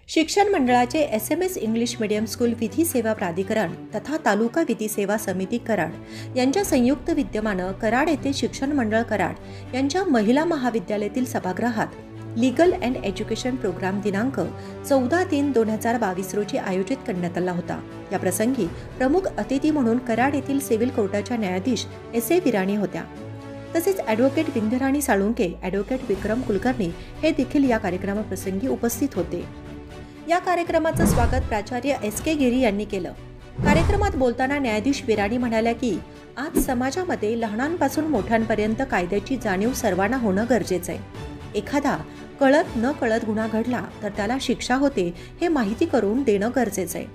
शिक्षण मंडळाचे SMS English medium school विधी सेवा प्राधिकरण तथा तालुका विधी सेवा समिती कराड यांच्या संयुक्त विद्यमानं कराड येथे शिक्षण मंडळ कराड यांच्या महिला महाविद्यालयातील सभागृहात लीगल अँड एज्युकेशन प्रोग्राम दिनांक 14/3/2022 रोजी आयोजित करण्यात आला होता। या प्रसंगी प्रमुख अतिथी म्हणून कराड येथील सिव्हिल कोर्टाच्या न्यायाधीश SA विराणी होत्या। तसेच ॲडव्होकेट विंध्यराणी साळुंके, ॲडव्होकेट विक्रम कुलकर्णी हे देखील या कार्यक्रमाप्रसंगी उपस्थित होते। या कार्यक्रमाचं स्वागत प्राचार्य SK गिरी यांनी केलं। कार्यक्रमात बोलताना न्यायाधीश विराणी म्हणाल्या की आज समाजामध्ये लहानांपासून मोठ्यांपर्यंत कायद्याची जाणीव सर्वांना होणं गरजेचं आहे। एखादा कळत न कळत गुन्हा घडला तर त्याला शिक्षा होते हे माहिती करून देणं गरजेचं आहे।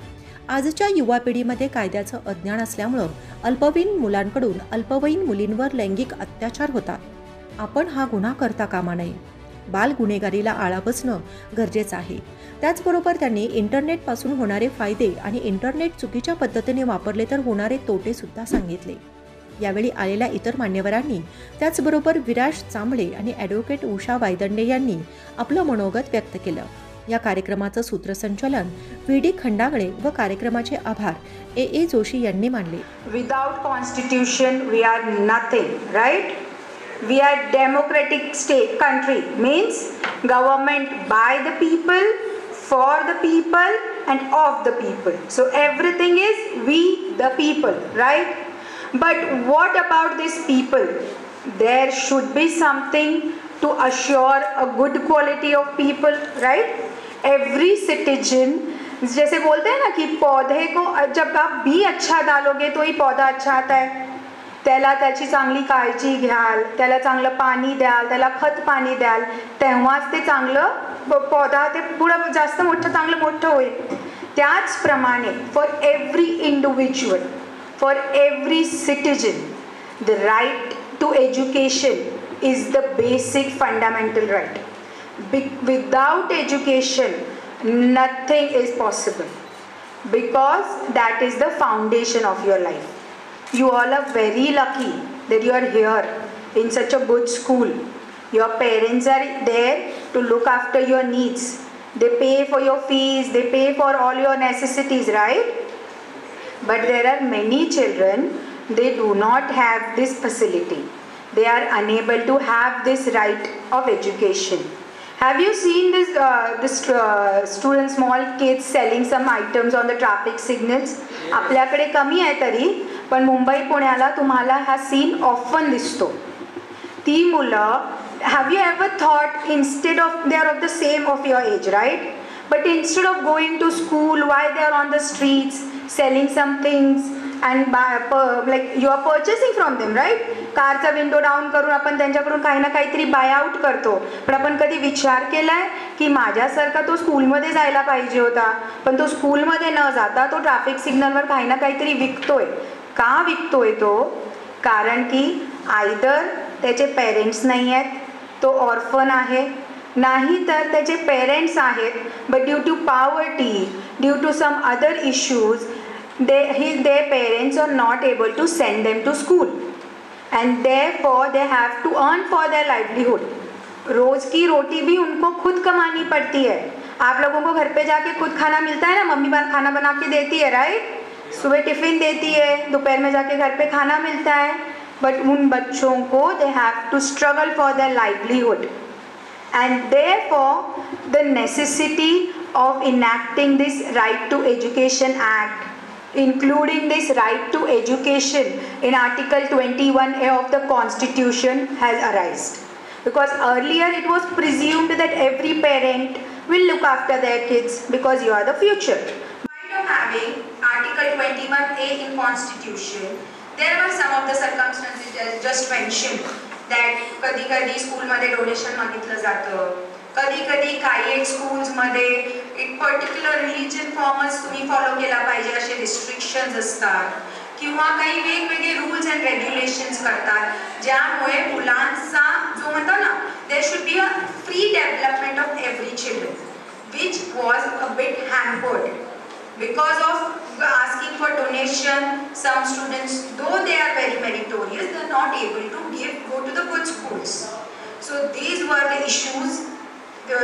आजच्या युवा पिढीमध्ये कायद्याचं अज्ञान असल्यामुळं अल्पवयीन मुलांकडून अल्पवयीन मुलींवर लैंगिक अत्याचार होतात। आपण हा गुन्हा करता कामा नये। बाल गुन्हेगारीला आळा बसणं गरजेचं आहे। त्याचबरोबर त्यांनी इंटरनेटपासून होणारे फायदे आणि इंटरनेट चुकीच्या पद्धतीने वापरले तर होणारे तोटे सुद्धा सांगितले। यावेळी आलेल्या इतर मान्यवरांनी त्याचबरोबर विराज चांबळे आणि ॲडव्होकेट उषा वायदंडे यांनी आपलं मनोगत व्यक्त केलं। या कार्यक्रमाचं सूत्रसंचालन VD खंडागळे व कार्यक्रमाचे आभार AA जोशी यांनी मानले। Without constitution we are nothing, right? We are democratic state country, means government by the people, for the people and of the people. So everything is we the people, right? But what about these people? There should be something to assure a good quality of people, right? Every citizen, जैसे बोलते हैं ना कि पौधे को जब आप बीज अच्छा डालोगे तो ही पौधा अच्छा आता है। त्याला त्याची चांगली काळजी घ्याल, त्याला चांगलं पाणी द्याल, त्याला खत पाणी द्याल, तेव्हाच ते चांगलं पौधा ते पुढे जास्त मोठं चांगलं मोठं होईल। त्याचप्रमाणे for every individual, for every citizen, the right to education is the basic fundamental right. Without education nothing is possible, because that is the foundation of your life. You all are very lucky that you are here in such a good school. Your parents are there to look after your needs. They pay for your fees, they pay for all your necessities, right? But there are many children, they do not have this facility. They are unable to have this right of education. Have you seen this students, small kids selling some items on the traffic signals? आपल्याकडे कमी आहे तरी, पण मुंबई पुण्याला तुम्हाला हा scene often दिसतो। ती मुलं, have you ever thought instead of they are of the same of your age, right? But instead of going to school, why they are on the streets selling some things and like you are purchasing from them, right? कारचा window down करून आपण त्यांच्याकडून काही ना काहीतरी bye out करतो। पण आपण कधी विचार केलाय की माझ्यासारखा तो स्कूलमध्ये जायला पाहिजे होता, पण तो स्कूलमध्ये न जाता तो ट्रॅफिक सिग्नलवर काही ना काहीतरी विकतोय। का विकतोय तो? कारण की आयदर त्याचे पेरेंट्स नाही आहेत, तो ऑर्फन आहे, नाही तर त्याचे पेरेंट्स आहेत, but due to poverty, due to some other issues, their parents are not able to send them to school and therefore they have to earn for their livelihood. रोज की रोटी भी उनको खुद कमानी पड़ती है। आप लोगों को घर पे जाके खुद खाना मिलता है ना, मम्मी खाना बना के देती है, राइट? सुबह टिफिन देती है, दोपहर में जाके घर पे खाना मिलता है, बट उन बच्चों को they have to struggle for their livelihood and therefore the necessity of enacting this right to education act, including this right to education in Article 21A of the Constitution has arisen. Because earlier it was presumed that every parent will look after their kids because you are the future. By of having Article 21A in Constitution, there were some of the circumstances just mentioned that कधी-कधी स्कूलमध्ये donation मागितलं जातं, कधी-कधी काही स्कूल्समध्ये एक particular religion फॉर्मच तुम्ही follow केला पाहिजे असे रिस्ट्रिक्शन्स असतात, किंवा काही वेगवेगळे रूल्स अँड रेग्युलेशन्स करतात, ज्यामुळे मुलांचा जो म्हणतो ना, there should be a free development of every children, which was a bit hampered because of asking for donation. Some students, though they are very meritorious, they are not able to go to the good schools. So these were the issues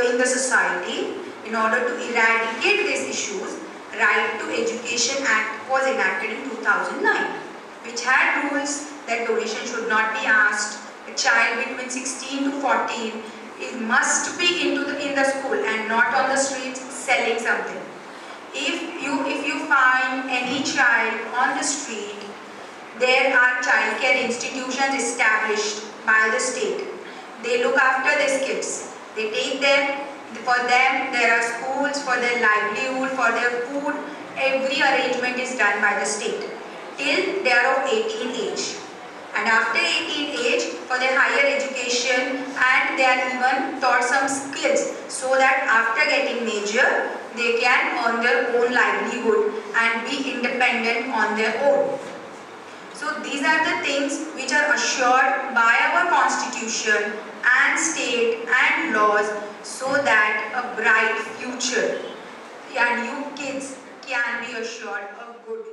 in the society In order to eradicate these issues, Right to Education Act was enacted in 2009, which had rules that donation should not be asked. A child between 16 to 14 must be in the school and not on the streets selling something. If you find any child on the street, there are child care institutions established by the state. They look after these kids. They take them. For them, there are schools for their livelihood, for their food. Every arrangement is done by the state till they are of 18 age. And after 18 age, for their higher education, and they are even taught some skills so that after getting major, they can earn their own livelihood and be independent on their own. So these are the things which are assured by our constitution and state and laws, so that a bright future and you kids can be assured a good